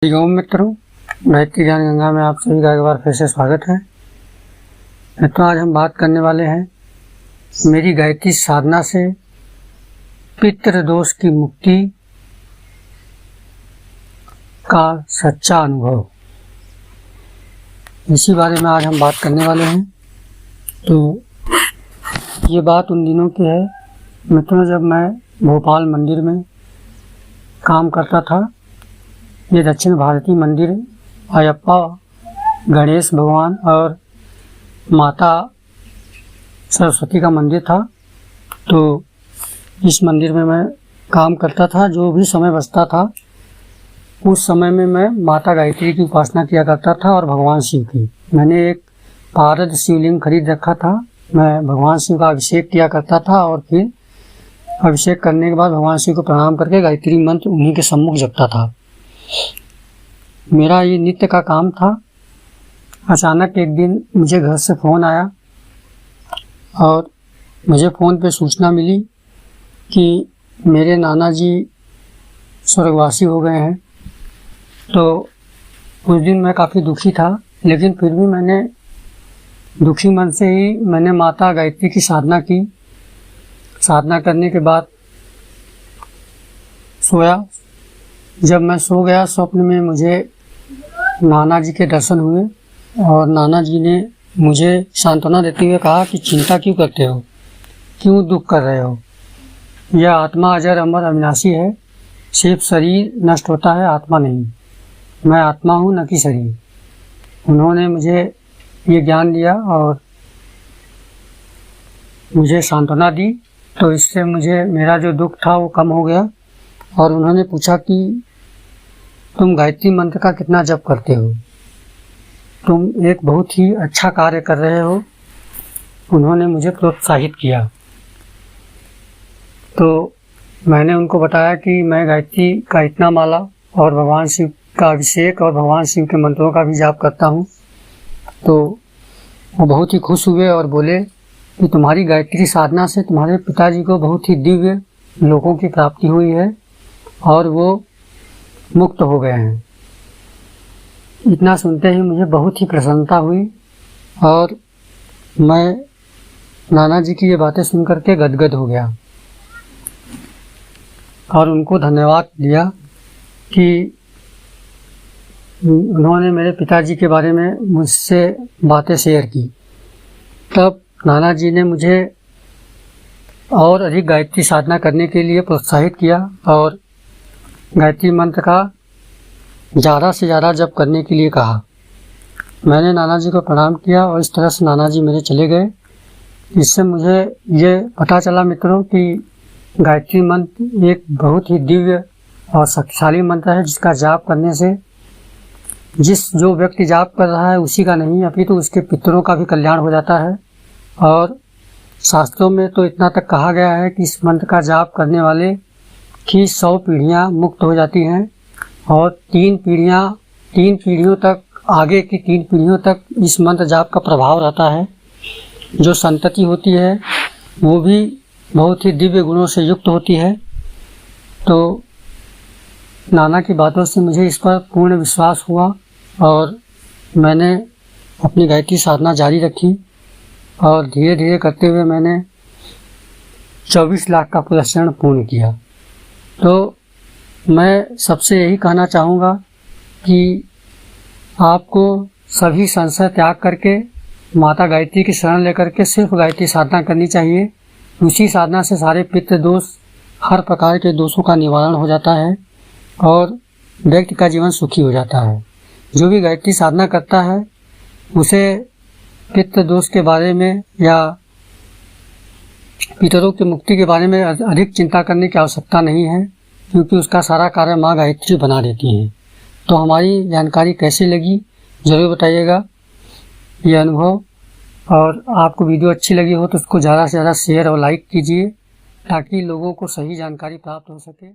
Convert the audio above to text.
ओम मित्रों, गायत्री ज्ञान गंगा में आप सभी का एक बार फिर से स्वागत है। मित्रों, आज हम बात करने वाले हैं मेरी गायत्री साधना से पितृ दोष की मुक्ति का सच्चा अनुभव। इसी बारे में आज हम बात करने वाले हैं। तो ये बात उन दिनों की है मित्रों, जब मैं भोपाल मंदिर में काम करता था। ये दक्षिण भारतीय मंदिर अयप्पा, गणेश भगवान और माता सरस्वती का मंदिर था। तो इस मंदिर में मैं काम करता था। जो भी समय बचता था उस समय में मैं माता गायत्री की उपासना किया करता था और भगवान शिव की। मैंने एक पारद शिवलिंग खरीद रखा था। मैं भगवान शिव का अभिषेक किया करता था और फिर अभिषेक करने के बाद भगवान शिव को प्रणाम करके गायत्री मंत्र उन्हीं के सम्मुख जपता था। मेरा ये नित्य का काम था। अचानक एक दिन मुझे घर से फ़ोन आया और मुझे फ़ोन पे सूचना मिली कि मेरे नाना जी स्वर्गवासी हो गए हैं। तो उस दिन मैं काफ़ी दुखी था, लेकिन फिर भी मैंने दुखी मन से ही मैंने माता गायत्री की साधना की। साधना करने के बाद सोया। जब मैं सो गया, स्वप्न में मुझे नाना जी के दर्शन हुए और नाना जी ने मुझे सांत्वना देते हुए कहा कि चिंता क्यों करते हो, क्यों दुख कर रहे हो। यह आत्मा अजर अमर अविनाशी है। सिर्फ शरीर नष्ट होता है, आत्मा नहीं। मैं आत्मा हूँ, न कि शरीर। उन्होंने मुझे ये ज्ञान दिया और मुझे सांत्वना दी। तो इससे मुझे मेरा जो दुख था वो कम हो गया। और उन्होंने पूछा कि तुम गायत्री मंत्र का कितना जप करते हो, तुम एक बहुत ही अच्छा कार्य कर रहे हो। उन्होंने मुझे प्रोत्साहित किया। तो मैंने उनको बताया कि मैं गायत्री का इतना माला और भगवान शिव का अभिषेक और भगवान शिव के मंत्रों का भी जाप करता हूँ। तो वो बहुत ही खुश हुए और बोले कि तुम्हारी गायत्री साधना से तुम्हारे पिताजी को बहुत ही दिव्य लोगों की प्राप्ति हुई है और वो मुक्त हो गए हैं। इतना सुनते ही मुझे बहुत ही प्रसन्नता हुई और मैं नाना जी की ये बातें सुन करके गदगद हो गया और उनको धन्यवाद दिया कि उन्होंने मेरे पिताजी के बारे में मुझसे बातें शेयर की। तब नाना जी ने मुझे और अधिक गायत्री साधना करने के लिए प्रोत्साहित किया और गायत्री मंत्र का ज़्यादा से ज़्यादा जप करने के लिए कहा। मैंने नाना जी को प्रणाम किया और इस तरह से नाना जी मेरे चले गए। इससे मुझे ये पता चला मित्रों कि गायत्री मंत्र एक बहुत ही दिव्य और शक्तिशाली मंत्र है, जिसका जाप करने से जो व्यक्ति जाप कर रहा है उसी का नहीं, अपितु उसके पितरों का भी कल्याण हो जाता है। और शास्त्रों में तो इतना तक कहा गया है कि इस मंत्र का जाप करने वाले की 100 पीढ़ियाँ मुक्त हो जाती हैं और 3 पीढ़ियों तक, आगे की 3 पीढ़ियों तक इस मंत्र जाप का प्रभाव रहता है। जो संतति होती है वो भी बहुत ही दिव्य गुणों से युक्त होती है। तो नाना की बातों से मुझे इस पर पूर्ण विश्वास हुआ और मैंने अपनी गायत्री साधना जारी रखी और धीरे धीरे करते हुए मैंने 24 लाख का पुरस्कार पूर्ण किया। तो मैं सबसे यही कहना चाहूँगा कि आपको सभी संशय त्याग करके माता गायत्री की शरण लेकर के सिर्फ गायत्री साधना करनी चाहिए। उसी साधना से सारे पितृ दोष, हर प्रकार के दोषों का निवारण हो जाता है और व्यक्ति का जीवन सुखी हो जाता है। जो भी गायत्री साधना करता है उसे पितृ दोष के बारे में या पितरों की मुक्ति के बारे में अधिक चिंता करने की आवश्यकता नहीं है, क्योंकि उसका सारा कार्य माँ गायत्री बना देती हैं। तो हमारी जानकारी कैसी लगी ज़रूर बताइएगा, ये अनुभव। और आपको वीडियो अच्छी लगी हो तो उसको ज़्यादा से ज़्यादा शेयर और लाइक कीजिए, ताकि लोगों को सही जानकारी प्राप्त हो सके।